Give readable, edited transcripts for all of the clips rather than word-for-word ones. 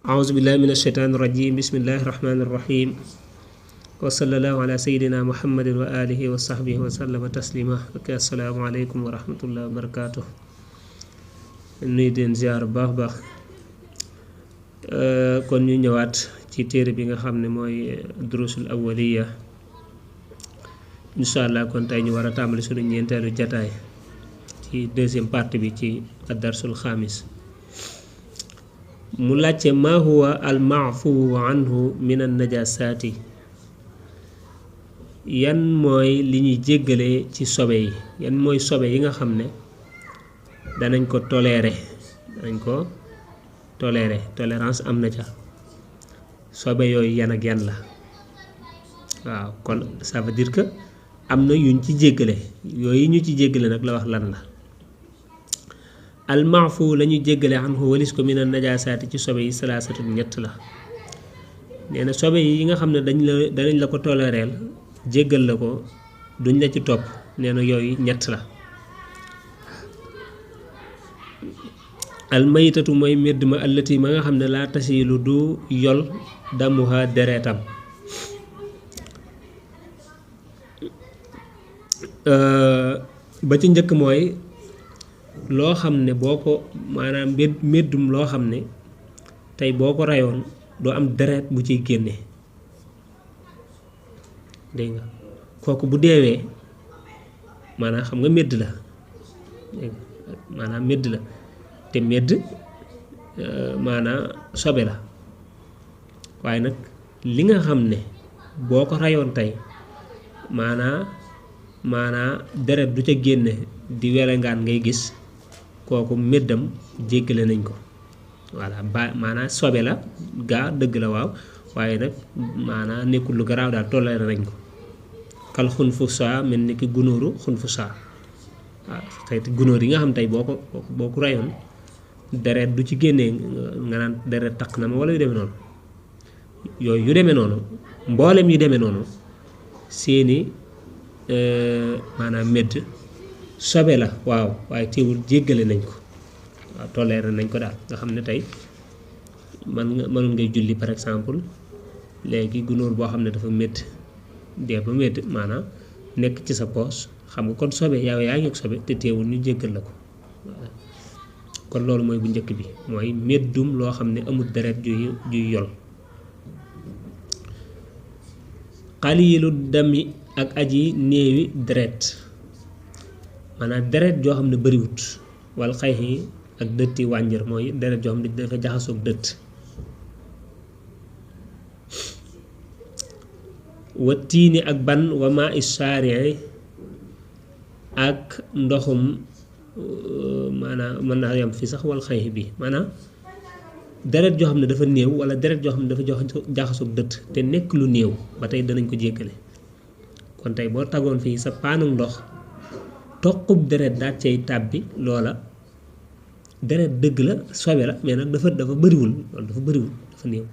أعوذ بالله من الشيطان الرجيم بسم الله الرحمن الرحيم وصلى الله على سيدنا محمد وآله وصحبه وسلم تسليما السلام عليكم ورحمة الله وبركاته nuy den ziar baax baax kon ñu ñëwaat ci téere bi nga xam ne mooy durusul awwaliya inshallah kon tey ñu war a tàmbali suñu ñeenteelu jataay ci deuxième partie bi ci ad-darsul xaamis mu laajte ma huwa al maafu anhu min an najasaati yan mooy li ñuy jéggale ci sobe yi yan mooy sobe yi nga xam ne danañ ko toléré tolérance am na ca sobe yooyu yan ak yan la waaw kon ça veut dire que am na yuñ ci jéggale yooyu ñu ci jéggale nag la wax lan la al maafu la ñu jéggale anhu walis ko min an najaasaati ci sobe yi salaasatu ñett la nee na sobe yi nga xam ne danañ la ko toléreel jéggal la ko duñ la ci topp nee na yooyu ñett la al maytatu mooy medd ma allati ma nga xam ne laa tasilu du yol damuha deretam ba ci njëkk mooy loo xam ne boo ko maanaam meddum loo xam ne tey boo ko rayoon doo am deret bu ciy génne dégg nga kooku bu deewee maanaam xam nga medd la maanaam medd la te medd maanaam sobe la waaye nag li nga xam ne boo ko rayoon tey maanaam deret du ca génne di welengaan ngay gis kooku meddam jéggale nañ ko voilà maanaam sobe la gaa dëgg la waaw waaye nag maanaam nekkul lu garaaw daal toléré nañ ko kal xunfu saa mel ni ki gunóoru xunfu saa waaw xeeti gunóor yi nga xam tey boo ko rayoon deret du ci génnee nga naan deret taq na ma wala yu demee noonu yooyu yu demee noonu mboolem yu demee noonu seeni maanaam medd sobe la waaw waaye teewul jéggale nañ ko waaw toléré nañ ko daal nga xam ne tey mënoon ngay julli par exemple léegi gunóor boo xam ne dafa médd dee ba médd maanaam nekk ci sa poos xam nga kon sobe yow yaa ngi ak sobe te teewul ñu jéggal la ko kon loolu mooy bu njëkk bi mooy méddum loo xam ne amul deret juy yol xaliilu dami ak aji néewi deret maanaam deret joo xam ne bariwut wal xay yi ak dëtti wànjar mooy deret joo xam ne dafa jaxasoog dëtt wa tiini ak ban wa maa ishaari ak ndoxum maanaam mën naa yam fi sax wal xay bi maanaam deret joo xam ne dafa néew wala deret joo xam ne dafa jaxasoog dëtt te nekk lu néew ba tey danañ ko jéggale kon tey boo tagoon fii sa paanu ndox toqub deret daal cay tàbbi loola deret dëgg la sobe la mais nag dafa bëriwul loolu dafa bëriwul dafa néew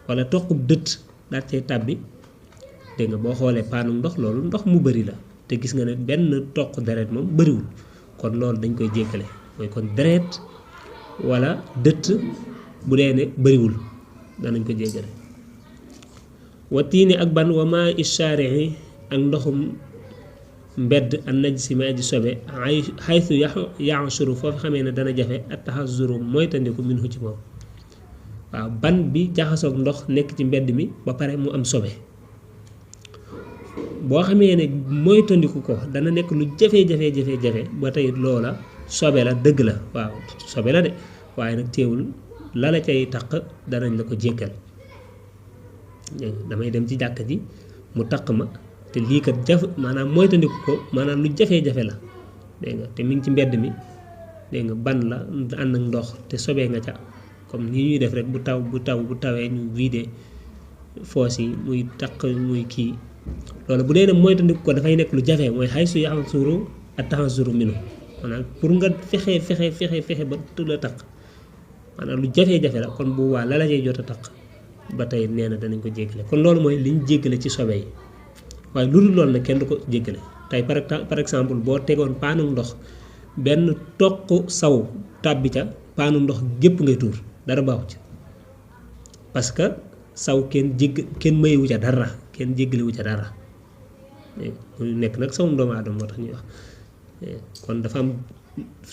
wala toqub dëtt daal cay tàbbi dégg nga boo xoolee paanu ndox loolu ndox mu bëri la te gis nga ne benn toq deret moom bëriwul kon loolu dañ koy jéggale mooy kon deret wala dëtt bu dee ne bëriwul danañ ko jéggale wa tiini ak ban wa maa ishaari ak ndoxum mbedd an najsi ma aji sobe xaytu yaxsuru foofu xamee ne dana jafe at taxasuru moytandiku minhu ci moom waaw ban bi jaxasoog ndox nekk ci mbedd mi ba pare mu am sobe boo xamee ne moytandiku ko dana nekk lu jafe ba tey loola sobe la dëgg la waaw sobe la de waaye nag teewul la cay taq danañ la ko jéggal damay dem ci jàkka ji mu taq ma te lii kat maanaam moytandiku ko maanaam lu jafe-jafe la dégg nga te mi ngi ci mbedd mi dégg nga ban la ànd ak ndox te sobee nga ca comme ni ñuy def rek bu tawee ñu vider foos yi muy taq muy kii loolu bu dee ne moytandiku ko dafay nekk lu jafe mooy xay su yaxam suuru ak taxasuru minu maanaam pour nga fexe ba tu la taq maanaam lu jafe-jafe la kon bu waa la cay jot a taq ba tey nee na danañ ko jéggale kon loolu mooy liñ jéggale ci sobe yi waaye lu dul loolu nag kenn du ko jéggale tey par exemple boo tegoon paanu ndox benn toq saw tàbbi ca paanu ndox gépp ngay tuur dara baaxu ci parce que saw kenn mayewu ca dara kenn jéggalewu ca dara mu nekk nag sawum doomu aadama moo tax ñuy wax kon dafa am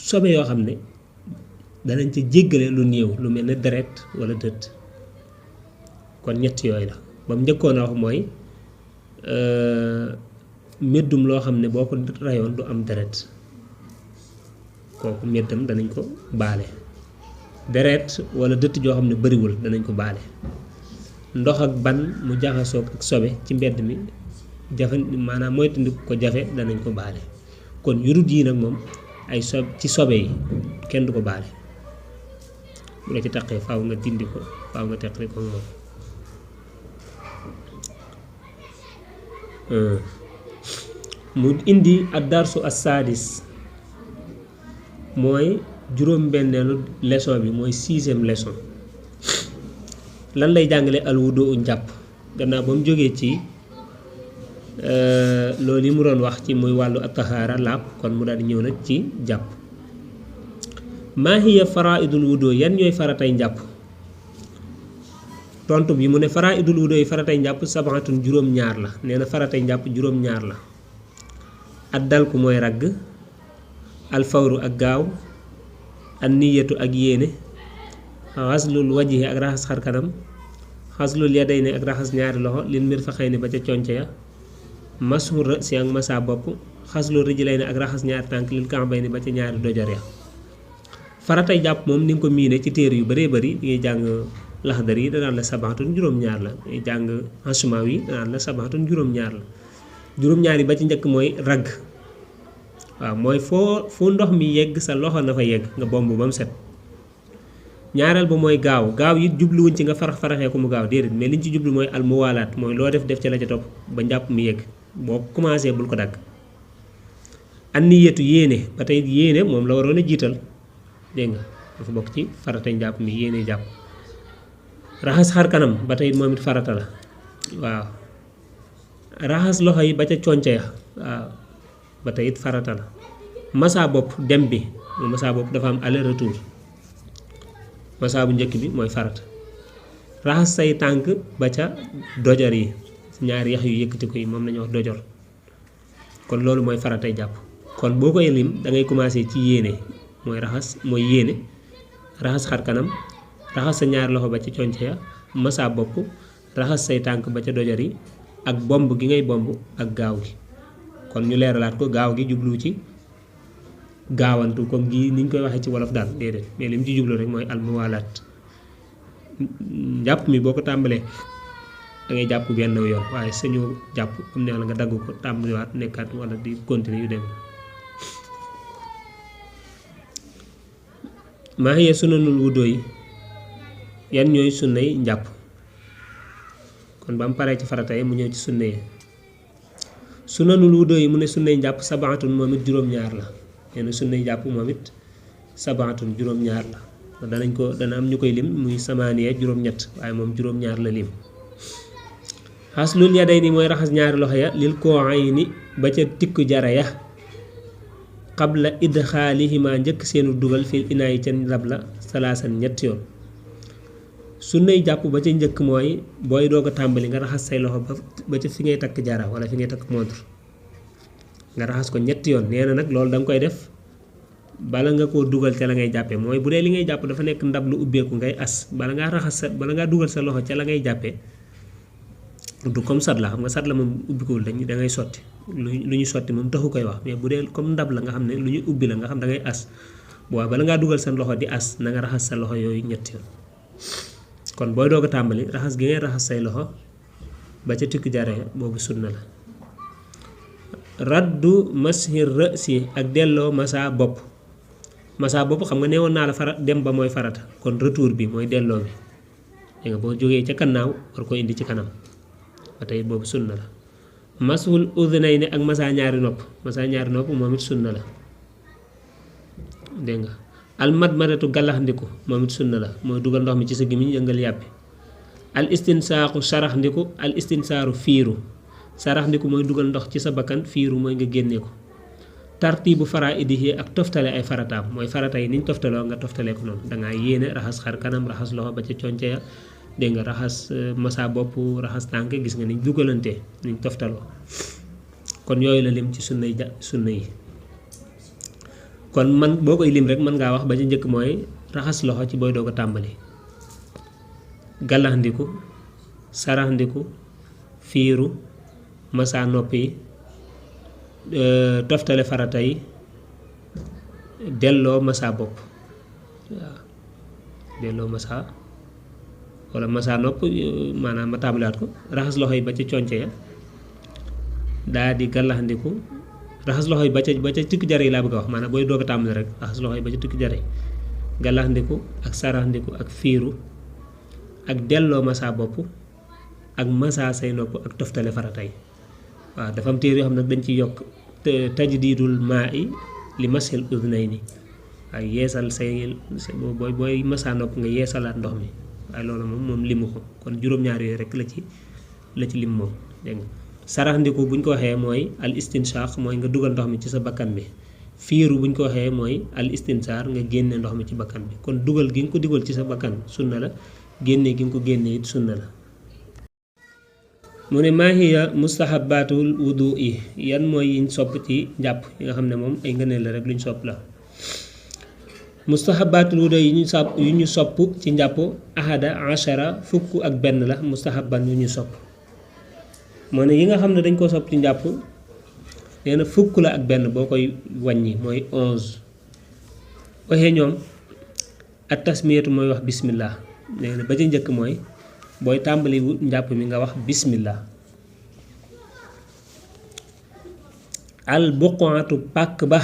sobe yoo xam ne danañ ca jéggale lu néew lu mel ne deret wala dëtt kon ñett yooyu la ba mu njëkkoon a wax mooy méddum loo xam ne boo ko rayoon du am deret kooku méddam danañ ko baale deret wala dëtt joo xam ne bariwul danañ ko baale ndox ak ban mu jaxasoog ak sobe ci mbedd mi jafe maanaam moytandiku ko jafe danañ ko baale kon yurut yi nag moom ay ci sobe yi kenn du ko baale bu la ci taqee faaw nga dindi ko faaw nga teqali ko moom mu indi ad darsu as-sadis mooy juróom-benneelu leçon bi mooy 6e leçon lan lay jàngale al wudu njàpp gannaaw ba mu jógee ci loolu yi mu doon wax ci muy wàllu at-tahaara laab kon mu daal di ñëw nag ci jàpp maa hiya faraidul wudu yan ñooy faratay njàpp tontu bi mu ne faraidul wudu yi faratay njàpp sabaatun juróom-ñaar la nee na faratay njàpp juróom-ñaar la ad dalku mooy ragg alfawru ak gaaw an niyatu ak yéene xaslul wajhi ak raxas xar kanam xaslul yadayni ak raxas ñaari loxo lil mirfaqayni ba ca conce ya mashu ra'si ak masa bopp xaslul rijlayni ak raxas ñaari tànk lil ka'bayni ba ca ñaari dojor ya faratay jàpp moom ni nga ko miine ci téere yu bëree bëri di ngay jàng laxdar yi danaan la sabaatun juróom-ñaar la ngay jàng asmaw yi danaan la sabaatun juróom-ñaar la juróom-ñaar yi ba ci njëkk mooy ragg waaw mooy foo ndox mi yegg sa loxo na fa yegg nga bomb ba mu set ñaareel ba mooy gaaw yi jubluwuñ ci nga faraxee ko mu gaaw déedéet mais liñ ci jublu mooy almuwaalaat mooy loo def ca la ca topp ba njàpp mi yegg boo commencé bul ko dagg an niyatu yéene ba tey yéene moom la waroon a jiital dégg nga dafa bokk ci faratay njàpp mi yéene jàpp raxas xar kanam ba tey moom it farata la waaw raxas loxo yi ba ca conce ya waaw ba tey it farata la masa bopp dem bi masa bopp dafa am aller retour masa bu njëkk bi mooy farata raxas say tànk ba ca dojor yi ñaari yax yu yëkkati ko yi moom lañuy wax dojor kon loolu mooy faratay jàpp kon boo koy lim da ngay commencé ci yéene mooy yéene raxas xar kanam raxas sa ñaari loxo ba ca conce ya masa bopp raxas say tànk ba ca dojor yi ak bomb gi ngay bomb ak gaaw gi kon ñu leeralaat ko gaaw gi jublu ci gaawantu comme gi niñ koy waxee ci wolof daal déedéet mais li mu ci jublu rek mooy almuwaalaat jàpp mi boo ko tàmbalee da ngay jàpp benn yoon waaye sañoo jàpp am ne la nga dagg ko tàmbaliwaat nekkaat wala di continuer yu dem maa hiya sunanul wudu yi yan ñooy sunnay njàpp kon ba mu paree ci farata yi mu ñëw ci sunna yi sunanul wudu yi mu ne sunnay njàpp sabaatun moom it juróom-ñaar la nee na sunnay njàpp moom it sabaatun juróom-ñaar la dana am ñu koy lim muy samaaniya juróom-ñett waaye moom juróom-ñaar la lim xaslul yadayni mooy raxas ñaari loxo ya lil kooayni ba ca tikku jara ya qabla idxaalihima njëkk seenu dugal fil inaayi ca ndab la salaasan ñetti yoon sunnay jàpp ba ca njëkk mooy booy doog a tàmbali nga raxas say loxo ba ca fi ngay takk jara wala fi ngay takk montre nga raxas ko ñetti yoon nee na nag loolu da nga koy def bala nga koo dugal ca la ngay jàppee mooy bu dee li ngay jàpp dafa nekk ndab lu ubbeeku ngay as bala ngaa dugal sa loxo ca la ngay jàppee du comme sat la xam nga sat la moom ubbikuwul da ngay sotti lu ñu sotti moom taxu koy wax mais bu dee comme ndab la nga xam ne lu ñu ubbi la nga xam da ngay as waaw bala ngaa dugal sa loxo di as na nga raxas sa loxo yooyu ñetti yoon kon booy doog a tàmbali raxas gi ngay raxas say loxo ba ca tikku jare boobu sunna la raddu mashir ra'si ak delloo masa bopp xam nga neewoon naa la dem ba mooy farata kon retour bi mooy delloo bi dégg nga boo jógee ca kannaaw war ko indi ci kanam ba tey boobu sunna la masul udhnayni ak masa ñaari nopp moom it sunna la dégg nga almadmadatu gàllaxndiku moom it sunna la mooy dugal ndox mi ci sa gémmiñ yëngal yàbbi al istinsaaxu saraxndiku al istinsaaru fiiru saraxndiku mooy dugal ndox ci sa bakkan fiiru mooy nga génnee ko tartiibu faraidihi ak toftale ay farataam mooy farata yi niñ toftaloo nga toftale ko noonu dangaa yéene raxas xar kanam raxas loxo ba ca conce ya dégg nga raxas massa bopp raxas tànk gis nga niñ dugalante niñ toftaloo kon yooyu la lim ci sunna yi kon man boo koy lim rek mën ngaa wax ba ci njëkk mooy raxas loxo ci booy doog a tàmbali gàllaxndiku saraxndiku fiiru massa nopp yi toftale farata yi delloo massa bopp waaw delloo massa wala massa nopp maanaam ma tàmbaliwaat ko raxas loxo yi ba ca conce ya daa di gàllaxndiku raxas loxo yi ba ca tikki jare yi laa bëgg a wax maanaam booy doog a tàmbali rek raxas loxo yi ba ca tikki jare yi gàllaxndiku ak saraxndiku ak fiiru ak delloo massa bopp ak massa say nopp ak toftale farata yi waaw dafa am téere yoo xam nag dañ ci yokk tajdiidul maa i li masil udnayni waaye yeesal say booy massa nopp nga yeesalaat ndox mi waaye loolu moom limu ko kon juróom-ñaar yooyu rek la ci lim moom dégg nga saraxndiku buñ ko waxee mooy al istinshaq mooy nga dugal ndox mi ci sa bakkan bi fiiru buñ ko waxee mooy al istinsaar nga génne ndox mi ci bakkan bi kon dugal gi nga ko dugal ci sa bakkan sunna la génne gi nga ko génne it sunna la mu ne maa hiya mustahabatul wudu yi yan mooy yiñ sopp ci njàpp yi nga xam ne moom ay ngëneel la rek luñ sopp la mustahabatul wudu yi ñu sopp ci njàpp ahada ashara fukk ak benn la mustahaban yu ñu sopp moo ne yi nga xam ne dañ ko sopp ci njàpp nee na fukk la ak benn boo koy wàññi mooy 11 waxee ñoom at tasmiyatu mooy wax bismillah nee na ba ci njëkk mooy booy tàmbali njàpp mi nga wax bismillah al buqatu pàkk ba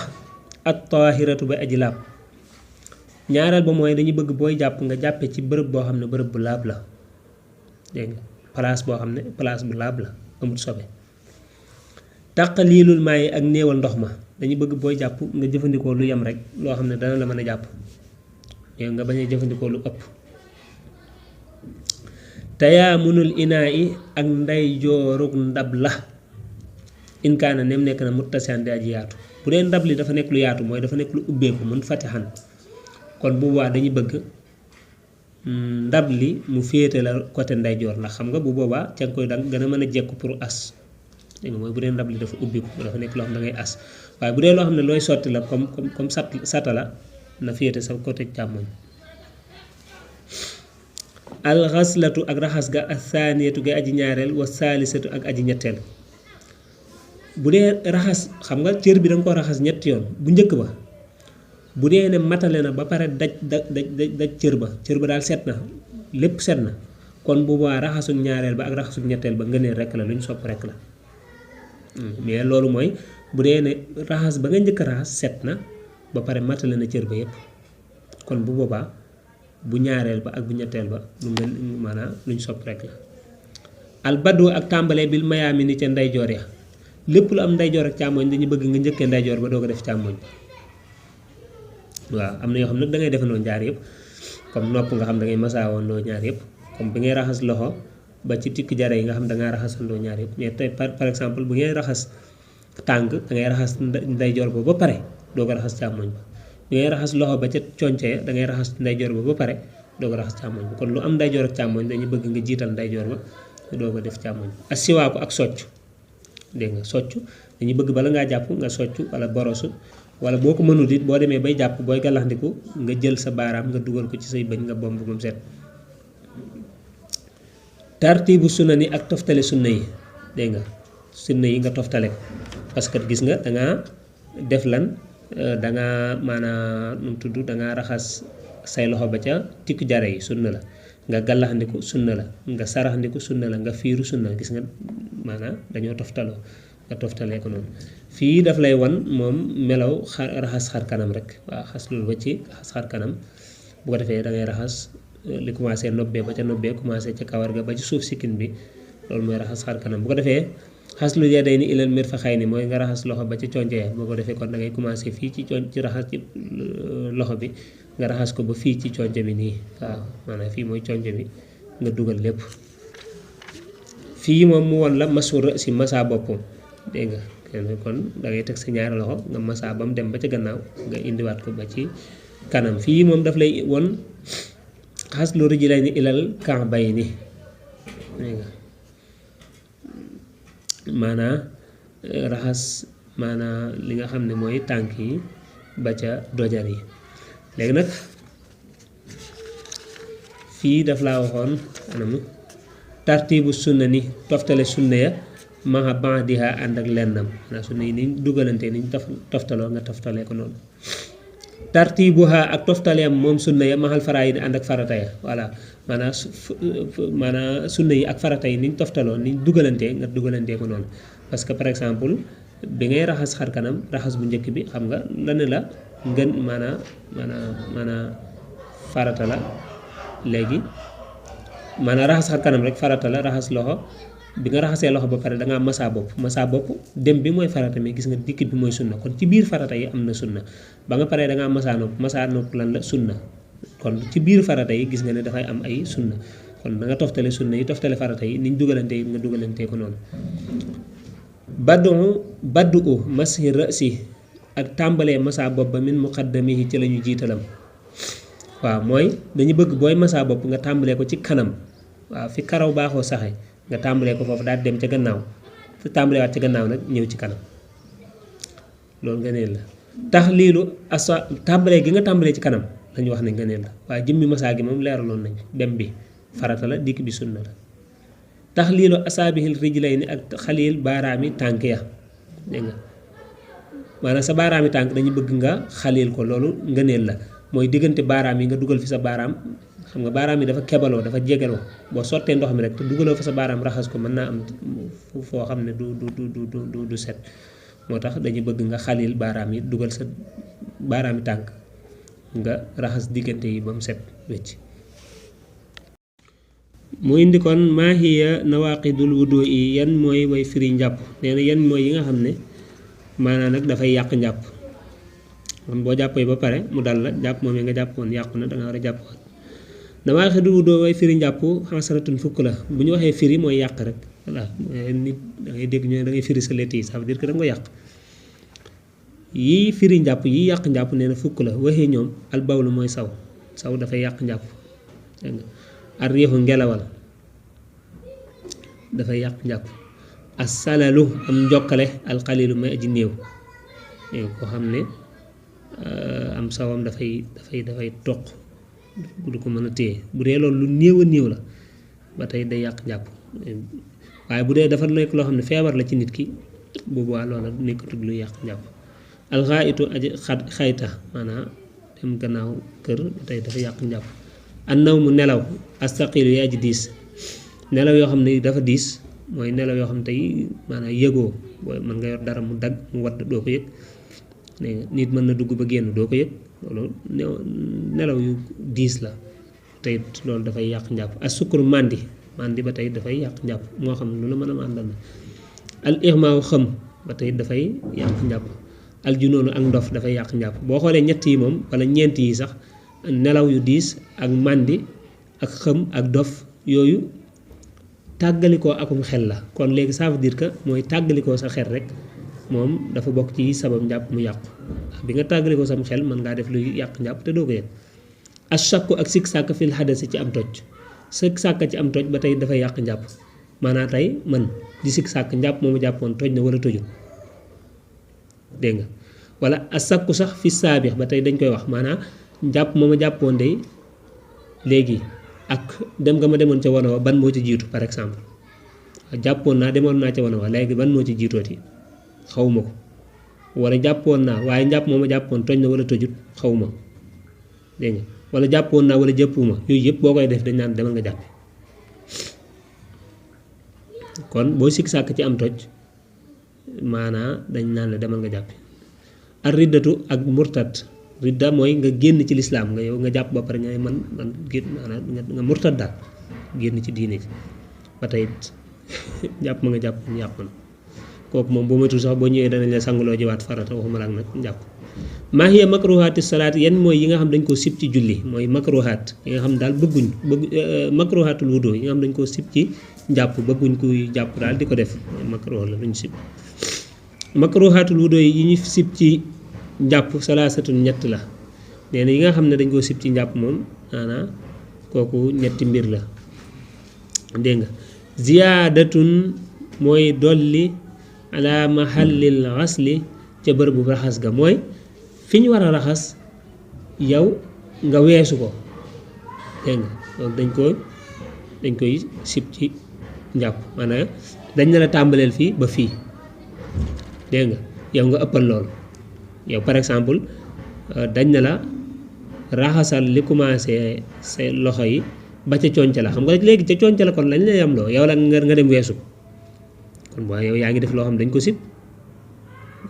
at tahiratu ba aji laab ñaareel ba mooy dañu bëgg booy jàpp nga jàppe ci bërëb boo xam ne bërëb bu laab la dégg nga place boo xam ne place bu laab la amul sobe taqlilul maa yi ak néewal ndox ma dañu bëgg booy jàpp nga jëfandikoo lu yem rek loo xam ne dana la mën a jàpp yow nga bañ a jëfandikoo lu ëpp tayaamunul inaa yi ak nday joorug ndab la inkaana nem nekk na muttasian di aji yaatu bu dee ndab li dafa nekk lu yaatu mooy dafa nekk lu ubbeeku mun fatixan kon bu boobaa dañuy bëgg ndab li mu féete la côté ndeyjoor ndax xam nga bu boobaa ca nga koy gën a mën a jekku pour as dégg nga mooy bu dee ndab li dafa ubbiku dafa nekk loo xam ne da ngay as waaye bu dee loo xam ne looy sotti la comme sata la na féete sa côté càmmoñ alxaslatu ak raxas ga ak saaniyatu ga aji ñaareel wa saalisatu ak aji ñetteel bu dee raxas xam nga cër bi da nga ko raxas ñetti yoon bu njëkk ba bu dee ne matale na ba pare daj cër ba daal set na lépp set na kon bu boobaa raxasug ñaareel ba ak raxasug ñetteel ba ngëneel rek la lu ñu sopp rek la mais loolu mooy bu dee ne raxas ba nga njëkk a raxas set na ba pare matale na cër ba yépp kon bu boobaa bu ñaareel ba ak bu ñetteel ba lu mel maanaam lu ñu sopp rek la albadoo ak tàmbalee bil mayaami ni ca ndeyjoor ya lépp lu am ndeyjoor ak càmmoñ dañu bëgg nga njëkkee ndeyjoor ba doo ko def càmmoñ waaw am na yoo xam nag da ngay defandoo ñaar yëpp comme nopp nga xam da ngay masaawandoo ñaar yëpp comme bi ngay raxas loxo ba ci tikki jare yi nga xam da ngaa raxasandoo ñaar yëpp mais tey par exemple bu ngay raxas tànk da ngay raxas ndeyjoor ba pare doo ko raxas càmmoñ ba bi ngay raxas loxo ba ca conce da ngay raxas ndeyjoor ba pare doo ko raxas càmmoñ ba kon lu am ndeyjoor ak càmmoñ dañu bëgg nga jiital ndeyjoor ba doo ko def càmmoñ ba ak siwaaku ak socc dégg nga socc dañu bëgg bala ngaa jàpp nga socc wala borosu wala boo ko mënul it boo demee bay jàpp booy gàllaxndiku nga jël sa baaraam nga dugal ko ci say bëñ nga bomb moom set tartibu sunna ni ak toftale sunna yi dégg nga sunna yi nga toftale ko parce que gis nga dangaa def lan dangaa maanaam nu mu tudd dangaa raxas say loxo ba ca tikku jare yi sunna la nga gàllaxndiku sunna la nga saraxndiku sunna la nga fiiru sunna gis nga maanaam dañoo toftaloo nga toftalee ko noonu fii daf lay wan moom melaw raxas xar kanam rek waaw xas loolu ba ci raxas xar kanam bu ko defee da ngay raxas li commencé nobbee ba ca nobbee commencé ca kawar ga ba ci suuf sikkin bi loolu mooy raxas xar kanam bu ko defee xas lu yaday ni ilal mirfaqayni mooy nga raxas loxo ba ci conce ya boo ko defee kon da ngay commencé fii ci raxas ci loxo bi nga raxas ko ba fii ci conce bi nii waaw maanaam fii mooy conce bi nga dugal lépp fii moom mu won la masu si masa boppam dégg nga kon da ngay teg sa ñaari loxo nga masa ba mu dem ba ca gannaaw nga indiwaat ko ba ci kanam fii moom daf lay won xaslu rijlayni ilal ka'bayni maanaa raxas maanaa li nga xam ne mooy tànk yi ba ca dojar yi léegi nag fii daf laa waxoon anamu tartibu sunna ni toftale sunna ya maha ba'diha ànd ak lennam maanaam sunna yi niñ dugalante niñ toftaloo nga toftalee ko noonu tartibuha ak toftaleem moom sunna ya mahal faraa'id ànd ak farata ya voilà maanaam sunna yi ak farata yi niñ toftaloo niñ dugalantee nga dugalantee ko noonu parce que par exemple bi ngay raxas xar kanam raxas bu njëkk bi xam nga lan la ngën maanaam farata la léegi maanaam raxas xar kanam rek farata la raxas loxo bi nga raxasee loxo ba pare da ngaa masaa bopp dem bi mooy farata mais gis nga dikk bi mooy sunna kon ci biir farata yi am na sunna ba nga paree da ngaa masaa nopp lan la sunna kon ci biir farata yi gis nga ne dafay am ay sunna kon da nga toftale sunna yi toftale farata yi niñ dugalantee nga dugalantee ko noonu baddu mashi ra'si ak tàmbalee masaa bopp ba min muqaddamihi ci la ñu jiitalam waaw mooy dañu bëgg booy masaa bopp nga tàmbalee ko ci kanam waaw fi karaw baaxoo saxe nga tàmbalee ko foofu daal dem ca gannaaw te tàmbalee waat ca gannaaw nag ñëw ci kanam loolu ngëneel la taxliilu tàmbalee gi nga tàmbalee ci kanam lañu wax ne ngëneel la waaye jëmmi masaa gi moom leeraloon nañ dem bi farata la dikk bi sunna la taxliilu asaabihil rijlayni ak xaliil baaraami tànk ya dégg nga maanaam sa baaraami tànk dañu bëgg nga xaliil ko loolu ngëneel la mooy diggante baaraam yi nga dugal fi sa baaraam xam nga baaraam yi dafa kebaloo dafa jegeloo boo sottee ndox mi rek te dugaloo fa sa baaraam raxas ko mën naa am foo xam ne du set moo tax dañu bëgg nga xalil baaraam yi dugal sa baaraami tànk nga raxas diggante yi ba mu set wecc mu indi kon maa hiya nawaqidul wudu yi yan mooy way firi njàpp nee na yan mooy yi nga xam ne maanaam nag dafay yàq njàpp kon boo jàppee ba pare mu dal la jàpp moom nga jàpp woon yàqu na da nga war a jàpp waat nawaqidul wudu way firi njàpp xasaratun fukk la bu ñu waxee firi mooy yàq rek voilà nit da ngay dégg ñu ne da ngay firi sa lett yi ça veut dire que da nga ko yàq yii firi njàpp yi yàq njàpp nee na fukk la waxee ñoom albawlu mooy saw dafay yàq njàpp dégg nga ar riixu ngelawal dafay yàq njàpp asalalu am njokkale alxalilu may aji néew koo xam ne am sawam dafay toq du ko mën a téye bu dee loolu lu néew a néew la ba tey day yàq njàpp waaye bu dee dafa nekk loo xam ne feebar la ci nit ki boobaa loola nekkatul lu yàq njàpp alxaayitu aji xayta maanaam dem gannaaw kër ba tey dafa yàq njàpp an naw mu nelaw astaqilu yaa ji diis nelaw yoo xam ne dafa diis mooy nelaw yoo xam ne tey maanaam yëgoo booy mën nga yor dara mu dagg mu wadd doo ko yëg nit mën na dugg ba génn doo ko yëg loolu nelaw yu diis la tey loolu dafay yàq njàpp as sukkur màndi ba tey dafay yàq njàpp moo xam ne lu la mën a màndal na al ixmaaw xëm ba tey dafay yàq njàpp al junoonu ak ndof dafay yàq njàpp boo xoolee ñett yi moom wala ñeent yi sax nelaw yu diis ak màndi ak xëm ak dof yooyu tàggalikoo akum xel la kon léegi ça veut dire que mooy tàggalikoo sa xel rek moom dafa bokk ci sabab njàpp mu yàqu bi nga tàggalikoo sam xel mën ngaa def luy yàq njàpp te doo ko yëg ashakku ak sikk sàkk fil hadasi ci am toj sikk sàkk ci am toj ba tey dafay yàq njàpp maanaam tey man di sikk sàkk njàpp moomu jàppoon toj na wala tojul dégg nga wala asakku sax fi saabix ba tey dañ koy wax maanaam njàpp moomu jàppoon day léegi ak dem nga ma demoon ca wana wa ban moo ci jiitu par exemple jàppoon naa demoon naa ca wana wa léegi ban moo ci jiitooti xawma ko wala jàppoon naa waaye njàpp moomu jàppoon toj na wala tojut xawma dégg nga wala jàppoon naa wala jàppuma yooyu yëpp boo koy def dañ naan demal nga jàppi kon boo sikk sàkk ci am toj maanaa dañ naan la demal nga jàppi ar riddatu ak murtad ridda mooy nga génn ci lislaam nga yow nga jàpp ba pare nga man génn maanaam nga murtad daal génn ci diine ji ba tey jàpp ma nga jàpp yàqu na kooku moom boo matul sax boo ñëwee danañ la sangaloo jiwaat farata waxuma laak nag njàpp maa hiya makruhaati salaat yan mooy yi nga xam dañ koo sib ci julli mooy makruhaat yi nga xam daal bëgg makruhaatul wudu yi nga xam dañ koo sib ci njàpp bëgguñ kuy jàpp daal di ko def makruh la luñ sib makruhaatul wudu yi ñu sib ci njàpp salaasatun ñett la nee na yi nga xam ne dañ koo sib ci njàpp moom maanaam kooku ñetti mbir la dégg nga ziyaadatun mooy dolli ala mahallil xasli ca bërëbu raxas ga mooy fi ñu war a raxas yow nga weesu ko dégg nga donc dañ koy sib ci njàpp maanaam dañ ne la tàmbaleel fii ba fii dégg nga yow nga ëppal loolu yow par exemple dañ ne la raxasal li commencé sa loxo yi ba ca conca la xam nga léegi ca conca la kon lañ la yamloo yow la nga dem weesu ko kon waaye yow yaa ngi def loo xam dañ ko sib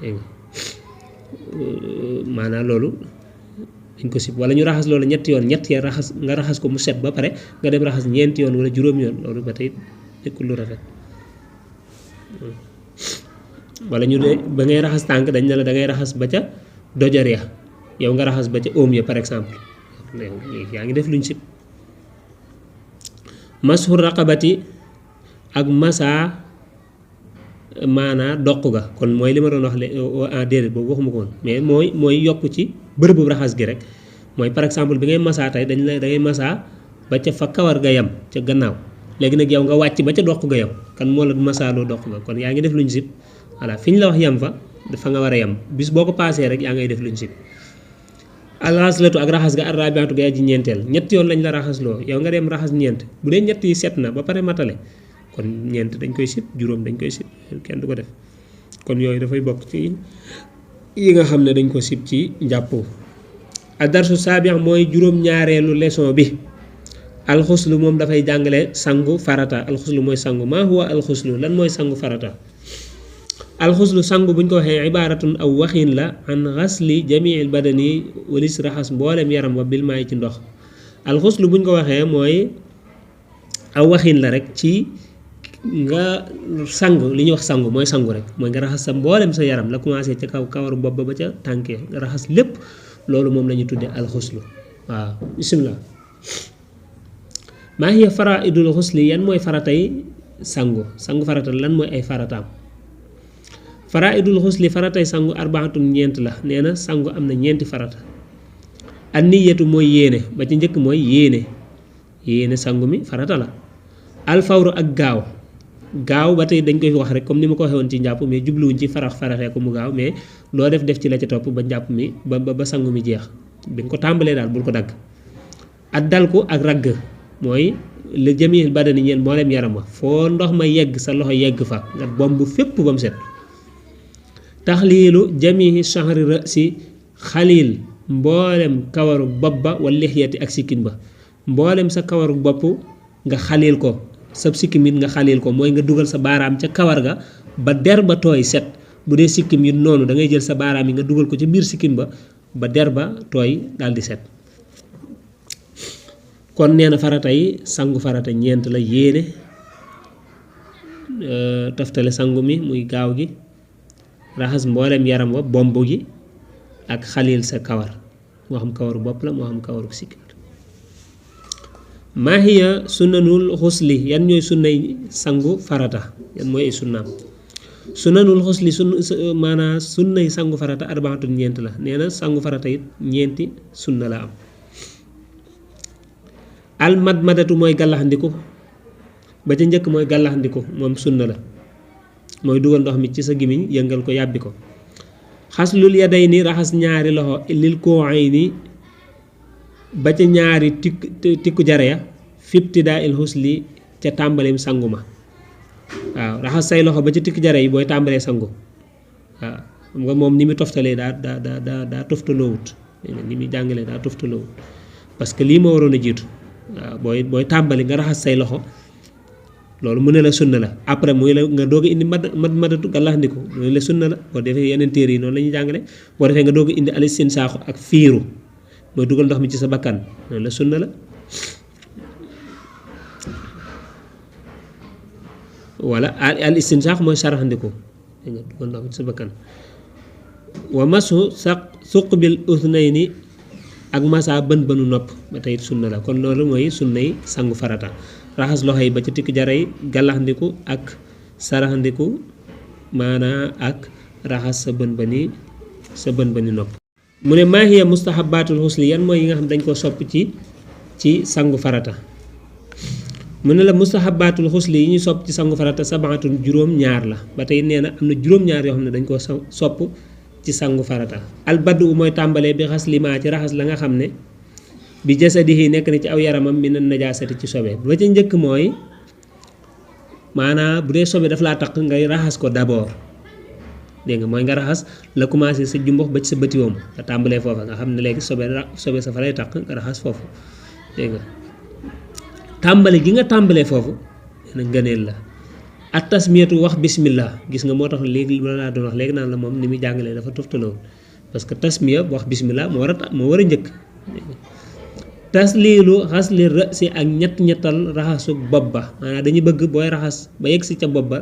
dégg nga maanaam loolu dañ ko sib wala ñu raxas loolu ñetti yoon nga raxas ko mu set ba pare nga dem raxas ñeenti yoon wala juróomi yoon loolu ba tey nekkul lu rafet wala ñu de ba ngay raxas tànk dañ ne la da ngay raxas ba ca dojar ya yow nga raxas ba ca oom ya par exemple léegi yaa ngi def luñ sib mashur raqabati ak masa maanaa doq ga kon mooy li ma doon wax déedéet boobu waxuma ko woon mais mooy yokk ci bërëbu raxas gi rek mooy par exemple bi ngay masaa tey da ngay masaa ba ca fa kawar ga yam ca gannaaw léegi nag yow nga wàcc ba ca doq ga yow kan moo la masaaloo doq ga kon yaa ngi def luñ sib voilà fi ñu la wax yam fa dafa nga war a yam bis boo ko paasee rek yaa ngay def luñ sib alxaslatu ak raxas ga arrabiatu ga aji ñeenteel ñett yoon lañ la raxasloo yow nga dem raxas ñeent bu dee ñett yi set na ba pare matale kon ñeent dañ koy sib juróom dañ koy sib kenn du ko def kon yooyu dafay bokk ci yi nga xam ne dañ ko sib ci njàpp adarsu saabi mooy juróom-ñaareelu leçon bi alxuslu moom dafay jàngale sangu farata alxuslu mooy sangu maa huwa alxuslu lan mooy sangu farata alxuslu sangu buñ ko waxee ibaaratun aw waxin la an xasli jamiil badani walis raxas mboolem yaram wa bil maay ci ndox alxuslu buñ ko waxee mooy aw waxin la rek ci nga sang li ñuy wax sangu mooy sangu rek mooy nga raxas sa mboolem sa yaram la commencé ca kaw kawaru bopp ba ca tànkee nga raxas lépp loolu moom la ñu tuddee alxuslu waaw bismillah maa hiya faraidul xusli yan mooy faratay sangu farata lan mooy ay farataam faraidul xusli faratay sangu arbaatun ñeent la nee na sangu am na ñeenti farata an niyatu mooy yéene ba ci njëkk mooy yéene sangu mi farata la alfawru ak gaaw ba tey dañ koy wax rek comme ni ma ko waxee woon ci njàpp mais jubluwuñ ci faraxee ko mu gaaw mais loo def ci la ca topp ba njàpp mi ba sangu mi jeex bi nga ko tàmbalee daal bul ko dagg ak dalku ak ragg mooy le jamil badani ñeen mboolem yaram wa foo ndox ma yegg sa loxo yegg fa nga bomb fépp ba mu set taxliilu jamihi shahri rasi xaliil mboolem kawaru bopp ba wala lixyati ak sikkin ba mboolem sa kawaru bopp nga xaliil ko sa sikkim it nga xaliil ko mooy nga dugal sa baaraam ca kawar ga ba der ba tooy set bu dee sikkim yi noonu da ngay jël sa baaraam yi nga dugal ko ca biir sikkim ba der ba tooy daal di set kon nee na farata yi sangu farata ñeent la yéene toftale sangu mi muy gaaw gi raxas mboolem yaram wa bomb gi ak xaliil sa kawar moo xam kawaru bopp la moo xam kawaru sikkim maa hiya sunnanul xusli yan ñooy sunnay sangu farata yan mooy ay sunnaam sunnanul xusli maanaam sunnay sangu farata arbaatun ñeent la nee na sangu farata it ñeenti sunna la am almadmadatu mooy gàllaxndiku ba ca njëkk mooy gàllaxndiku moom sunna la mooy dugal ndox mi ci sa gimiñ yëngal ko yàbbi ko xaslul yadayni raxas ñaari loxo lil ku'ayni ba ca ñaari tikku jare ya fibtidaa il xusli ca tàmbaleem sangu ma waaw raxas say loxo ba ca tikku jare yi booy tàmbalee sangu waaw xam nga moom ni mu toftalee daa toftaloowut ni muy jàngalee daa toftaloowut parce que lii moo waroon a jiitu waaw booy tàmbali nga raxas say loxo loolu mu ne la sunna la après muy la nga doog a indi madatu gàllaxndiku mu ne la sunna la boo defee yeneen téere yi noonu la ñuy jàngale boo defee nga doog a indi alistinsaaxu ak fiiru mooy dugal ndox mi ci sa bakkan noonu la sunna la wala al istinsaax mooy saraxandiku nga dugal ndox mi ci sa bakkan wa masu suqbil uthnayni ak masa bënu nopp ba tey sunna la kon loolu mooy sunnay sangu farata raxas loxo yi ba ci tikk jara yi gàllaxndiku ak saraxandiku maanaa ak raxas sa bën bëni nopp mu ne maa hiya mustahabaatul xusli yan mooy yi nga xam dañ ko sopp ci ci sangu farata mu ne la mustahabatul xusli yi ñu sopp ci sangu farata sabaatun juróom-ñaar la ba tey nee na am na juróom-ñaar yoo xam ne dañ koo sopp ci sangu farata albadu mooy tàmbalee bi xas limaa ci raxas la nga xam ne bi jasadihi nekk na ci aw yaramam mi na najaasati ci sobe ba ca njëkk mooy maanaam bu dee sobe daf laa taq ngay raxas ko d'abord dégg nga mooy nga raxas la commencé sa jumbox ba ci sa bëtiwoom nga tàmbalee foofa nga xam ne léegi sobe sa fa lay taq nga raxas foofu dégg nga tàmbale gi nga tàmbalee foofu na ngëneel la at tasmiyatu wax bismillah gis nga moo tax léegi la laa doon wax léegi naan la moom ni muy jàngalee dafa toftaloo parce que tasmiya wax bismillah moo war a njëkk tasliilu xasli rësi ak ñettal raxasu bopp ba maanaam dañu bëgg booy raxas ba yegg si ca bopp ba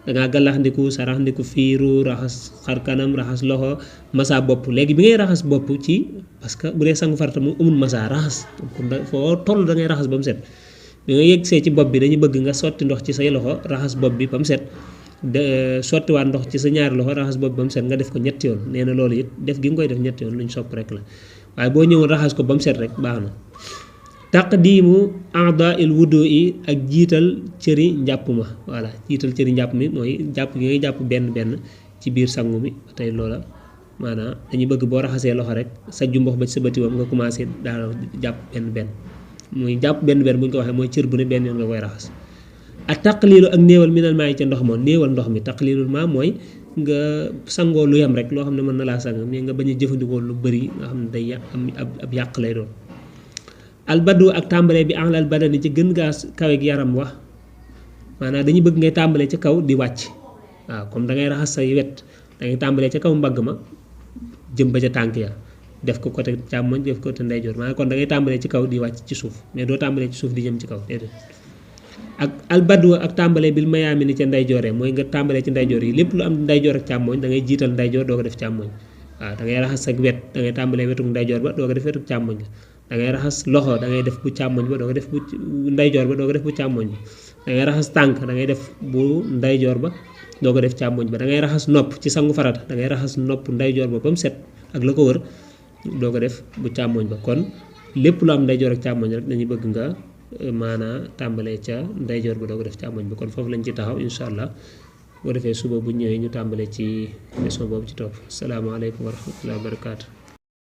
dangaa gàllaxndiku saraxndiku fiiru raxas xar kanam raxas loxo masa bopp léegi bi ngay raxas bopp ci parce que bu dee sangu farata mu amul masa raxas foo toll da ngay raxas ba mu set bi nga yegg see ci bopp bi dañu bëgg nga sotti ndox ci say loxo raxas bopp bi ba mu set sottiwaat ndox ci sa ñaari loxo raxas bopp bi ba mu set nga def ko ñetti yoon nee na loolu it def gi nga koy def ñetti yoon lu ñu sopp rek la waaye boo ñëwoon raxas ko ba mu set rek baax na taqdiimu aada il wudu yi ak jiital cëri njàpp ma voilà jiital cëri njàpp mi mooy jàpp gi ngay jàpp benn ci biir sangu mi tey loola maanaam dañuy bëgg boo raxasee loxo rek sa jumbox ba ci sa bëtiwoom nga commencé daal jàpp benn muy jàpp benn bu ñu ko waxee mooy cër bu ne benn yoon nga koy raxas ak taqliilu ak néewal minal maa yi ca ndox moom néewal ndox mi taqliilul maa mooy nga sangoo lu yem rek loo xam ne mën na laa sang mais nga bañ a jëfandikoo lu bëri nga xam ne day am ab yàq lay doon albadu ak tàmbalee bi enlal badani ci gën gaa kawe gi yaram wax maanaam dañuy bëgg ngay tàmbalee ca kaw di wàcc waaw comme da ngay raxas say wet da ngay tàmbalee ca kaw mbagg ma jëm ba ca tànk ya def ko côté càmmoñ def ko côté ndeyjoor maanaam kon da ngay tàmbalee ci kaw di wàcc ci suuf mais doo tàmbalee ci suuf di jëm ci kaw déedéet ak albadu ak tàmbalee bil mayaami ni ca ndeyjooree mooy nga tàmbalee ci ndeyjoor yi lépp lu am ndeyjoor ak càmmoñ da ngay jiital ndeyjoor doo ko def càmmoñ waaw da ngay raxas sa wet da ngay tàmbalee wetuk ndeyjoor ba doo ko def wetuk càmmoñ da ngay raxas loxo da ngay def bu càmmoñ ba doo ko def bu ndeyjoor ba doo ko def bu càmmoñ bi da ngay raxas tànk da ngay def bu ndeyjoor ba doo ko def càmmoñ ba da ngay raxas nopp ci sangu farata da ngay raxas nopp ndeyjoor ba mu set ak la ko wër doo ko def bu càmmoñ ba kon lépp lu am ndeyjoor ak càmmoñ rek dañuy bëgg nga maanaa tàmbalee ca ndeyjoor ba doo ko def càmmoñ ba kon foofu lañ ci taxaw incha allah boo defee suba bu ñëwee ñu tàmbalee ci leçon boobu ci topp salaamaaleykum wa rahmatullahi wa barakaatu